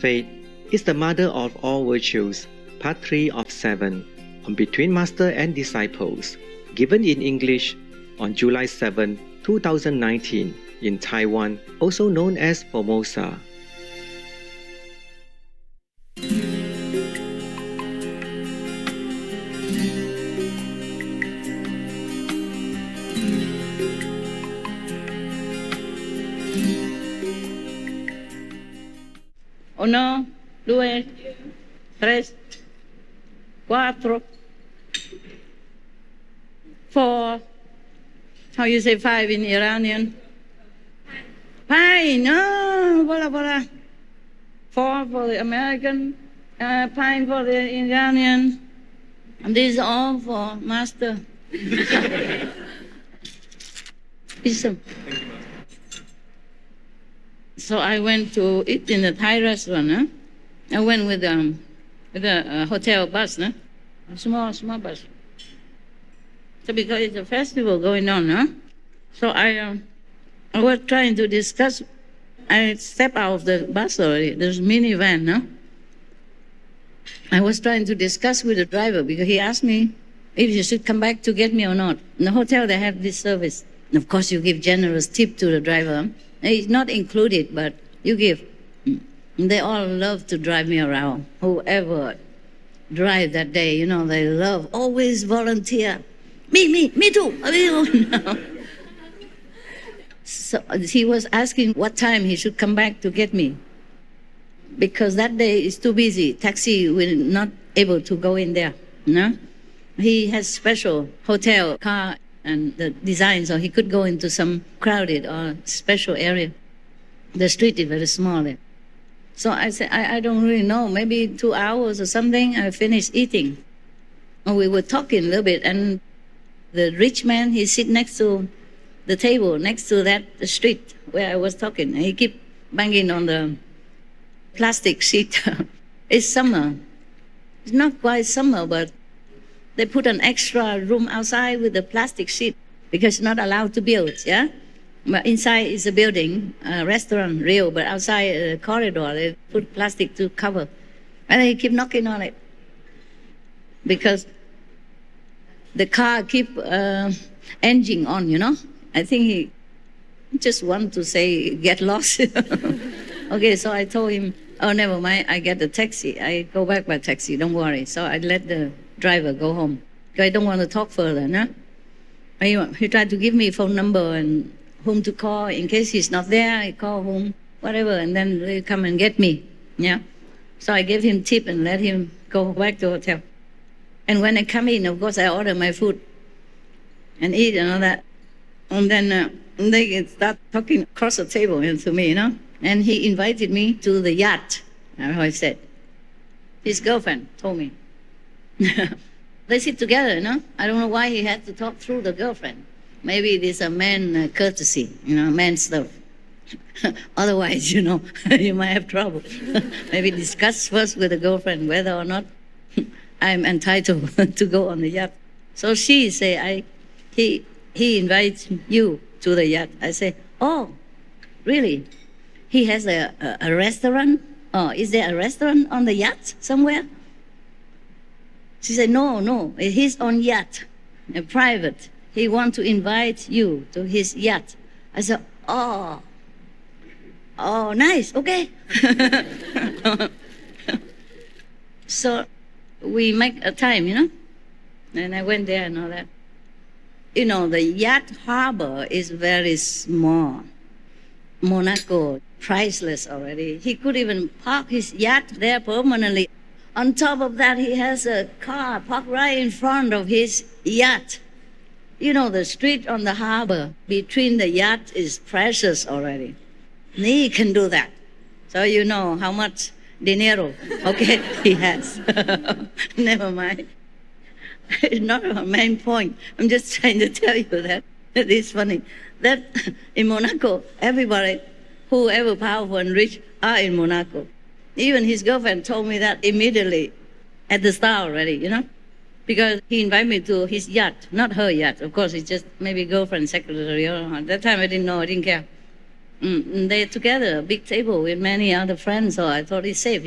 Faith is the mother of all virtues, part 3 of 7, on Between Master and Disciples, given in English on July 7, 2019, in Taiwan, also known as Formosa. Uno, due, tres, cuatro, four. How you say five in Iranian? Pine. No, voila, voila. Four for the American, pine for the Iranian. And these are all for Master. Listen. So I went to eat in a Thai restaurant. Huh? I went with a hotel bus, huh? A small bus. So because it's a festival going on, huh? So I was trying to discuss. I stepped out of the bus already. There's a minivan, huh? I was trying to discuss with the driver because he asked me if you should come back to get me or not. In the hotel, they have this service. And of course, you give generous tip to the driver. It's not included, but you give. They all love to drive me around. Whoever drive that day, they love, always volunteer. Me too. So he was asking what time he should come back to get me. Because that day is too busy. Taxi will not able to go in there. He has special hotel car and the design, so he could go into some crowded or special area. The street is very small there. So I said, I don't really know, maybe 2 hours or something, I finished eating. And we were talking a little bit, and the rich man, he sit next to the table, next to that street where I was talking. And he keep banging on the plastic sheet. It's summer. It's not quite summer, but they put an extra room outside with a plastic sheet because it's not allowed to build, yeah? But inside is a building, a restaurant, real, but outside a corridor, they put plastic to cover. And they keep knocking on it because the car keep engine on, I think he just want to say, get lost. Okay, so I told him, oh, never mind, I get a taxi. I go back by taxi, don't worry. So I let the driver go home. I don't want to talk further, no? He tried to give me phone number and whom to call in case he's not there. I call home, whatever, and then they come and get me. Yeah. So I gave him tip and let him go back to the hotel. And when I come in, of course, I order my food and eat and all that. And then they start talking across the table to me, And he invited me to the yacht. That's how I said. His girlfriend told me. They sit together, I don't know why he had to talk through the girlfriend. Maybe it is a man courtesy, man stuff. Otherwise, you might have trouble. Maybe discuss first with the girlfriend whether or not I'm entitled to go on the yacht. So she say, he invites you to the yacht. I say, oh, really? He has a restaurant? Oh, is there a restaurant on the yacht somewhere? She said, no, his own yacht, private. He wants to invite you to his yacht. I said, oh, nice, okay. So we make a time, and I went there and all that. The yacht harbor is very small. Monaco, priceless already. He could even park his yacht there permanently. On top of that, he has a car parked right in front of his yacht. The street on the harbor between the yacht is precious already. He can do that. So you know how much dinero, okay, he has. Never mind. It's not a main point. I'm just trying to tell you that. It is funny. That in Monaco, everybody, whoever powerful and rich, are in Monaco. Even his girlfriend told me that immediately at the start already, because he invited me to his yacht, not her yacht. Of course, it's just maybe girlfriend, secretary. At that time, I didn't know, I didn't care. They're together, a big table with many other friends, so I thought it's safe.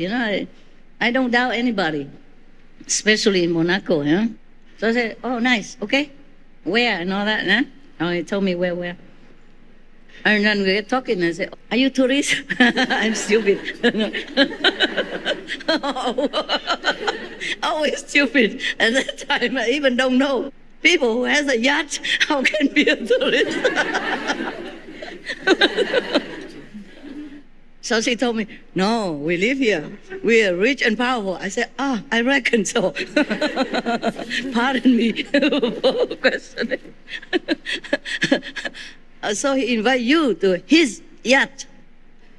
I don't doubt anybody, especially in Monaco. So I said, oh, nice, okay. Where and all that, huh? Oh, he told me where. And then we were talking, and I said, are you tourists? I'm stupid. Always stupid. At that time, I even don't know. People who has a yacht, how can be a tourist? So she told me, no, we live here. We are rich and powerful. I said, I reckon so. Pardon me for questioning. So he invite you to his yacht.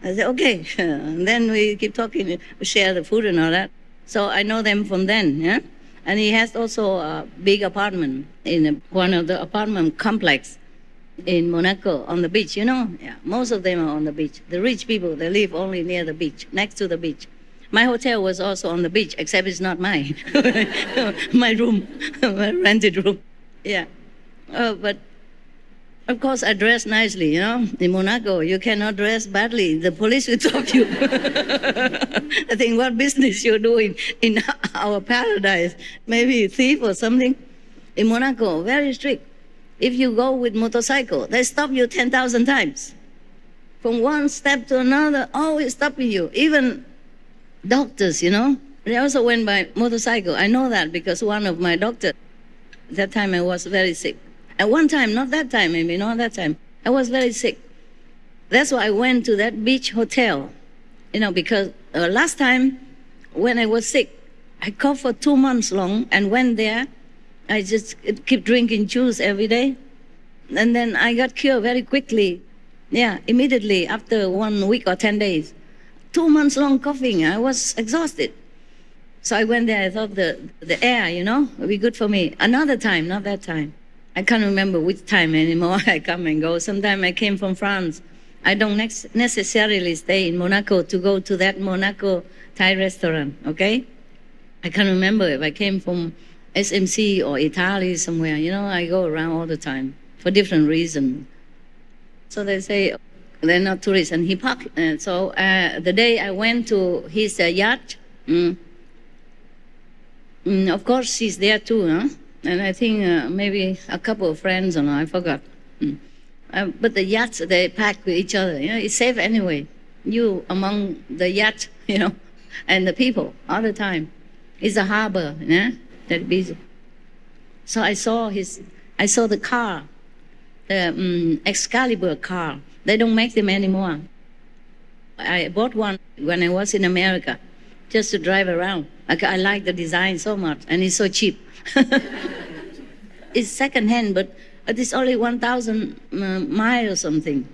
I said, okay. And then we keep talking, we share the food and all that. So I know them from then, yeah? And he has also a big apartment in one of the apartment complex in Monaco on the beach, Yeah, most of them are on the beach. The rich people, they live only near the beach, next to the beach. My hotel was also on the beach, except it's not mine. My room, my rented room. Yeah. But of course, I dress nicely, In Monaco, you cannot dress badly. The police will stop you. I think, what business you're doing in our paradise? Maybe a thief or something. In Monaco, very strict. If you go with motorcycle, they stop you 10,000 times. From one step to another, always stopping you. Even doctors, They also went by motorcycle. I know that because one of my doctors, that time I was very sick. At one time, not that time, maybe not that time, I was very sick. That's why I went to that beach hotel, because last time when I was sick, I coughed for 2 months long and went there. I just keep drinking juice every day. And then I got cured very quickly. Yeah, immediately after 1 week or 10 days. 2 months long coughing. I was exhausted. So I went there. I thought the air, would be good for me. Another time, not that time. I can't remember which time anymore. I come and go. Sometime I came from France. I don't necessarily stay in Monaco to go to that Monaco Thai restaurant, okay? I can't remember if I came from SMC or Italy somewhere. I go around all the time for different reasons. So they say they're not tourists. And he parked. So the day I went to his yacht, of course she's there too, And I think maybe a couple of friends, I forgot. But the yachts, they pack with each other. It's safe anyway. You among the yacht, and the people all the time. It's a harbor, that busy. So I saw the car, the Excalibur car. They don't make them anymore. I bought one when I was in America, just to drive around. I like the design so much, and it's so cheap. It's second-hand, but it's only 1,000 miles or something.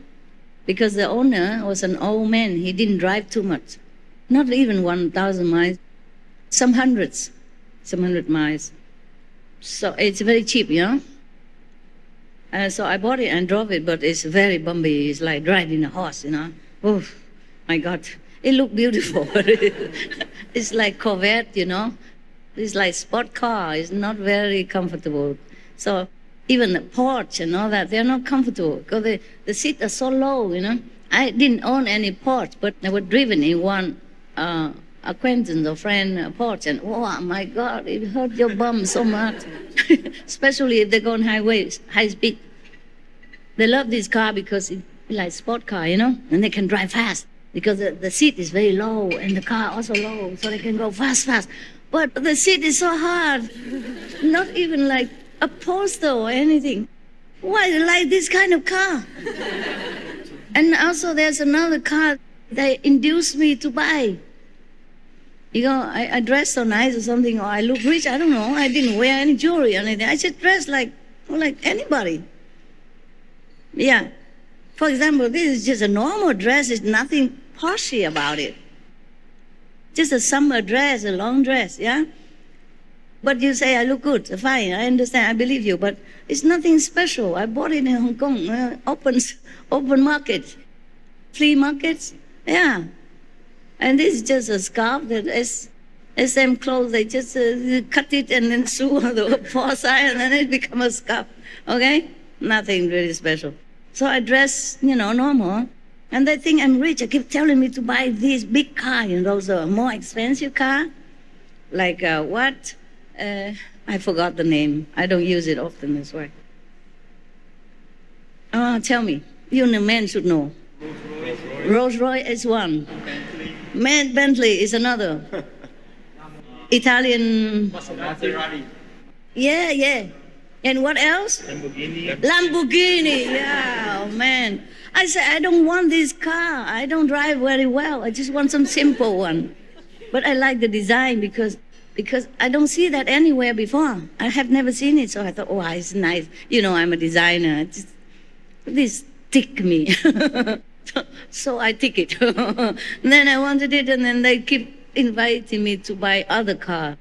Because the owner was an old man. He didn't drive too much. Not even 1,000 miles. Some hundred miles. So it's very cheap, So I bought it and drove it, but it's very bumpy. It's like riding a horse, Oh, my God. It looked beautiful. It's like Corvette, It's like sport car. It's not very comfortable. So even the porch and all that, they're not comfortable because the seats are so low, I didn't own any porch, but I was driven in one acquaintance or friend porch, and oh my God, it hurt your bum so much, especially if they go on highways, high speed. They love this car because it's like sport car, and they can drive fast because the seat is very low and the car also low, so they can go fast. But the seat is so hard, not even like a poster or anything. Why do you like this kind of car? And also there's another car they induced me to buy. I dress so nice or something, or I look rich, I don't know. I didn't wear any jewelry or anything. I just dress like anybody. Yeah. For example, this is just a normal dress. There's nothing poshy about it. Just a summer dress, a long dress, yeah? But you say, I look good, fine, I understand, I believe you, but it's nothing special. I bought it in Hong Kong, open market, flea markets, yeah. And this is just a scarf that SM clothes, they just cut it and then sew on the four sides and then it becomes a scarf, okay? Nothing really special. So I dress, normal. And they think I'm rich. They keep telling me to buy this big car, those are more expensive car. Like what? I forgot the name. I don't use it often as well. Tell me. You the men should know. Rolls Royce is one. Bentley is another. Italian. Yeah. And what else? Lamborghini. Yeah, oh, man. I said, I don't want this car. I don't drive very well. I just want some simple one. But I like the design because I don't see that anywhere before. I have never seen it. So I thought, it's nice. I'm a designer. This tick me. So I take it. Then I wanted it, and then they keep inviting me to buy other car.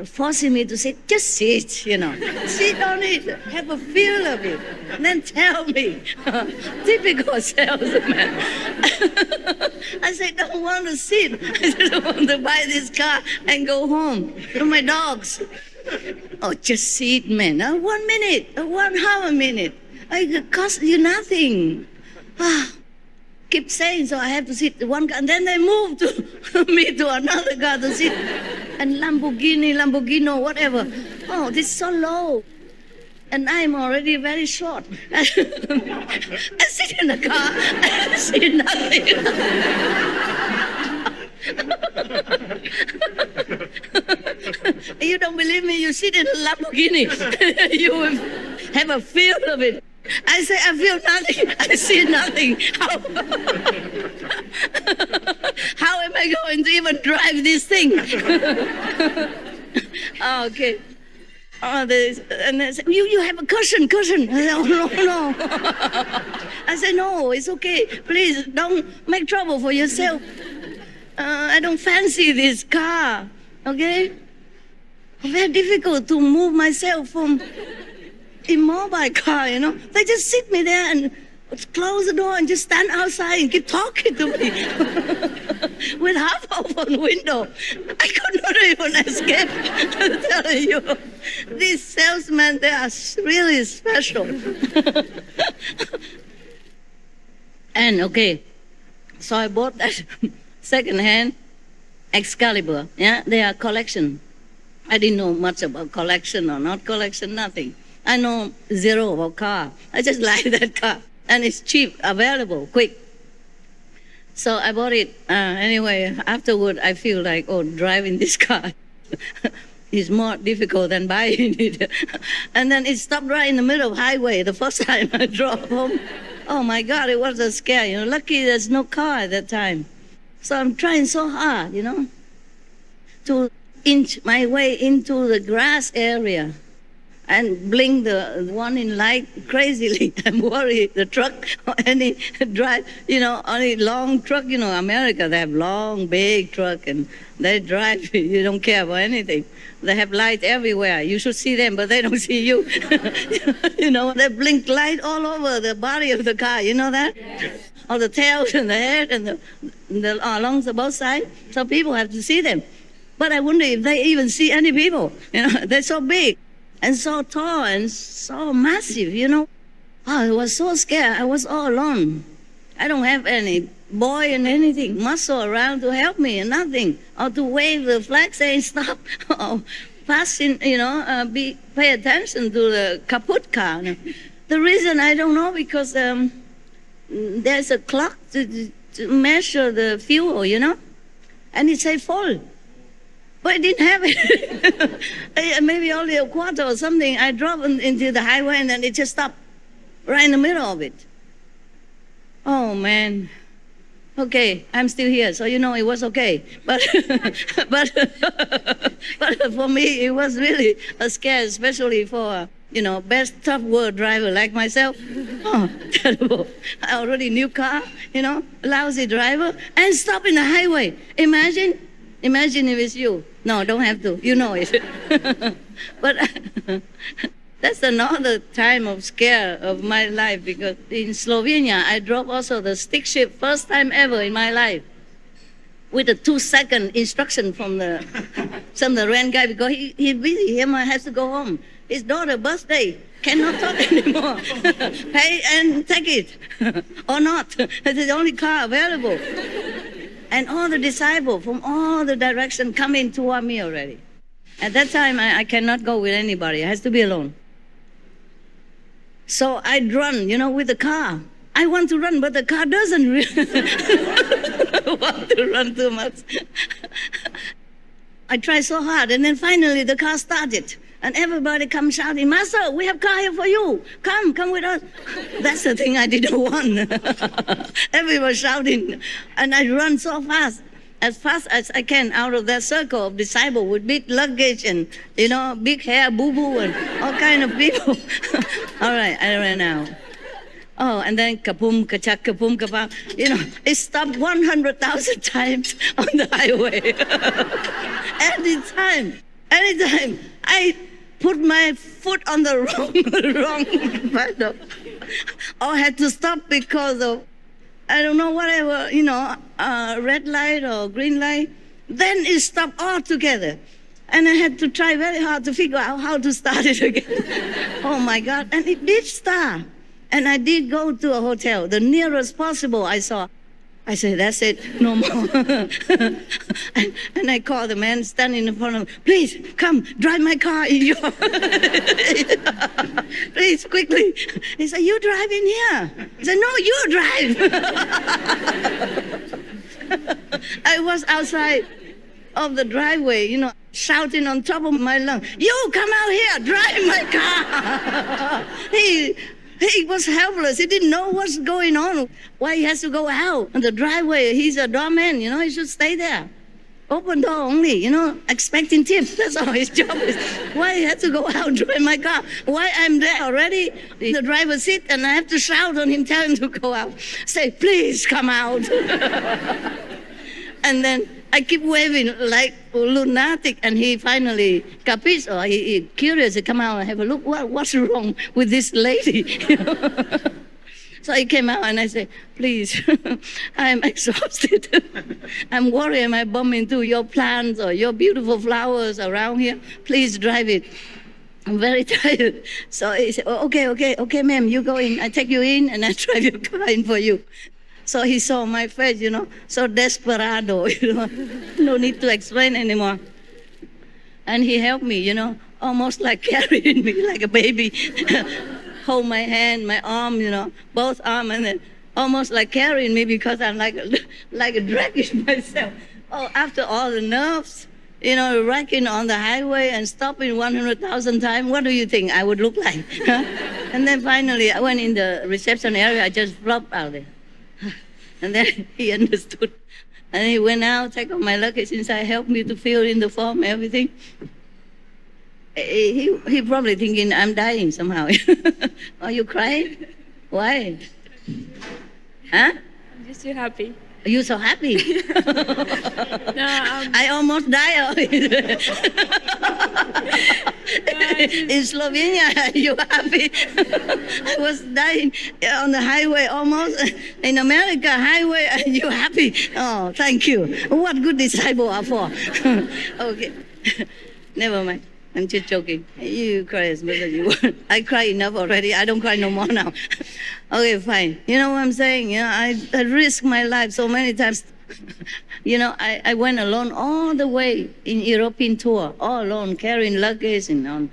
Forcing me to say, just sit, sit on it, have a feel of it, and then tell me. Typical salesman. I said, don't want to sit. I just want to buy this car and go home to my dogs. Oh, just sit, man. 1 minute, 1 half a minute. It costs you nothing. Keep saying, so I have to sit one car, and then they move to me to another car to sit. And Lamborghini, whatever. Oh, this is so low. And I'm already very short. I sit in the car, I see nothing. You don't believe me? You sit in a Lamborghini. You will have a feel of it. I say, I feel nothing. I see nothing. How am I going to even drive this thing? Okay. And they say, you have a cushion. I say, oh, no. I say, no, it's okay. Please don't make trouble for yourself. I don't fancy this car. Okay? Very difficult to move myself from immobile car, They just sit me there and close the door and just stand outside and keep talking to me with half open window. I could not even escape. I'm telling you, these salesmen, they are really special. And okay, so I bought that second-hand Excalibur. Yeah, they are collection. I didn't know much about collection or not collection, nothing. I know zero about car. I just like that car. And it's cheap, available, quick. So I bought it. Anyway, afterward, I feel like, driving this car is more difficult than buying it. And then it stopped right in the middle of highway the first time I drove home. Oh, my God, it was a scare. Lucky there's no car at that time. So I'm trying so hard, to inch my way into the grass area and blink the one in light crazily. I'm worried the truck or any drive, any long truck, America, they have long, big truck and they drive, you don't care about anything. They have light everywhere. You should see them, but they don't see you. They blink light all over the body of the car, you know that? Yes. All the tails and the head and the along the both sides. So people have to see them. But I wonder if they even see any people. They're so big and so tall and so massive, I was so scared. I was all alone. I don't have any boy and anything, muscle around to help me and nothing. Or to wave the flag saying stop. Or passing, pay attention to the kaput car. The reason I don't know because there's a clock to measure the fuel, and it say full. But I didn't have it. Maybe only a quarter or something. I drove into the highway and then it just stopped right in the middle of it. Oh, man. Okay, I'm still here, so it was okay. But for me, it was really a scare, especially for, best tough world driver like myself. Oh, terrible. I already new car, lousy driver, and stop in the highway. Imagine if it's you. No, don't have to. You know it. But that's another time of scare of my life because in Slovenia, I drove also the stick shift first time ever in my life with a 2-second instruction from the rent guy because he's busy. He has to go home. His daughter's birthday. Cannot talk anymore. Pay and take it or not. It's the only car available. And all the disciples from all the directions come in toward me already. At that time, I cannot go with anybody. It has to be alone. So I'd run, with the car. I want to run, but the car doesn't want to run too much. I tried so hard, and then finally the car started. And everybody comes shouting, Master, we have car here for you. Come with us. That's the thing I didn't want. Everyone shouting. And I run so fast as I can out of that circle of disciples with big luggage and, big hair, boo-boo, and all kind of people. All right, I ran out. Oh, and then kaboom, kachak, kaboom, kabam. It stopped 100,000 times on the highway. Anytime. I put my foot on the wrong pedal. Or had to stop because of, I don't know, whatever, red light or green light. Then it stopped altogether. And I had to try very hard to figure out how to start it again. Oh my God. And it did start. And I did go to a hotel, the nearest possible I saw. I said, that's it, no more. and I called the man standing in front of me, please, come, drive my car. Please, quickly. He said, you drive in here. I said, no, you drive. I was outside of the driveway, shouting on top of my lungs, you come out here, drive my car. He was helpless. He didn't know what's going on. Why he has to go out on the driveway? He's a doorman, he should stay there. Open door only, expecting tips. That's all his job is. Why he has to go out and drive my car? Why I'm there already? The driver sit and I have to shout on him, tell him to go out. Say, please come out. And then I keep waving like a lunatic, and he finally capisce, or he curious, he come out and have a look, what's wrong with this lady? So he came out and I said, please, I'm exhausted. I'm worried, am I bumping into your plants or your beautiful flowers around here? Please drive it. I'm very tired. So he said, oh, okay, ma'am, you go in. I take you in and I drive your car in for you. So he saw my face, so desperado, no need to explain anymore. And he helped me, almost like carrying me like a baby. Hold my hand, my arm, both arms, and then almost like carrying me because I'm like a dragging myself. Oh, after all the nerves, wrecking on the highway and stopping 100,000 times, what do you think I would look like? Huh? And then finally, I went in the reception area, I just flopped out there. And then he understood. And he went out, take off my luggage inside, helped me to fill in the form, everything. He probably thinking I'm dying somehow. Are you crying? Why? Huh? I'm just too happy. Are you so happy? No, I almost died. In Slovenia, are you happy? I was dying on the highway almost. In America, highway, are you happy? Oh, thank you. What good disciple are for? Okay. Never mind. I'm just joking. You cry as much as you want. I cry enough already. I don't cry no more now. Okay, fine. You know what I'm saying? I risked my life so many times. I went alone all the way in European tour, all alone, carrying luggage and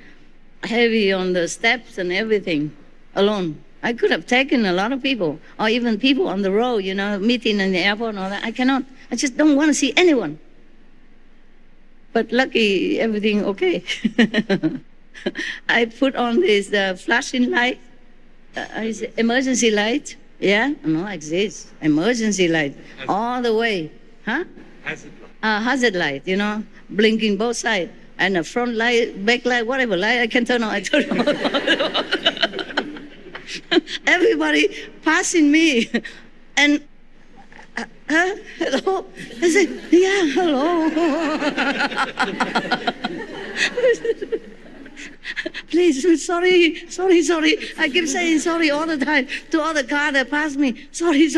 heavy on the steps and everything, alone. I could have taken a lot of people, or even people on the road, meeting in the airport and all that. I cannot. I just don't want to see anyone. But lucky, everything okay. I put on this flashing light, emergency light. Yeah, no, exists. Emergency light all the way. Huh? Hazard light. Hazard light, blinking both sides. And a front light, back light, whatever light I can turn on, I turn on. Everybody passing me. And hello? I said, yeah, hello. Please, sorry. I keep saying sorry all the time to all the cars that pass me. Sorry.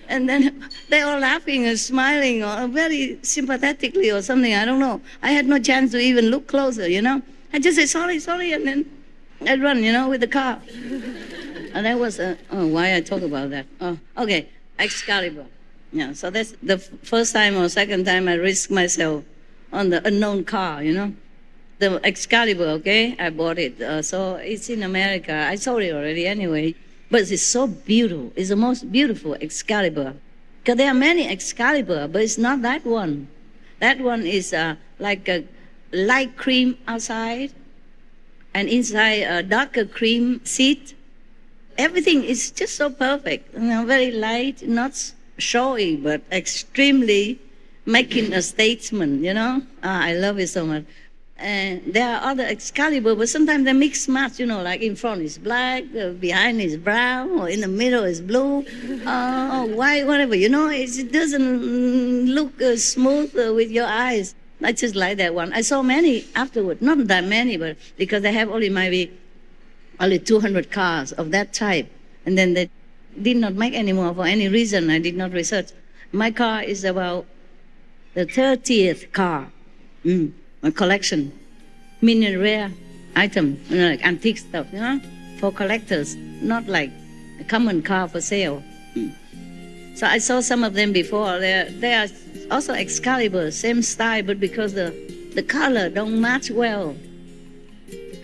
And then they all laughing and smiling or very sympathetically or something. I don't know. I had no chance to even look closer, I just say, sorry, and then I run, with the car. And that was why I talk about that. Okay, Excalibur. Yeah, so that's the first time or second time I risked myself on the unknown car, The Excalibur, okay, I bought it. So it's in America. I sold it already anyway. But it's so beautiful. It's the most beautiful Excalibur. Because there are many Excalibur, but it's not that one. That one is like a light cream outside, and inside a darker cream seat. Everything is just so perfect. Very light, not showy, but extremely making a statement, I love it so much. And there are other Excalibur, but sometimes they mix match, like in front is black, behind is brown, or in the middle is blue, or white, whatever, it doesn't look smooth with your eyes. I just like that one. I saw many afterward, not that many, but because they have only maybe 200 cars of that type. And then they did not make any more for any reason. I did not research. My car is about the 30th car. A collection, mini rare item, like antique stuff, for collectors, not like a common car for sale. So I saw some of them before. They are also Excalibur, same style, but because the color don't match well.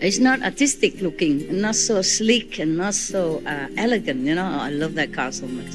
It's not artistic looking, and not so sleek, and not so elegant. I love that car so much.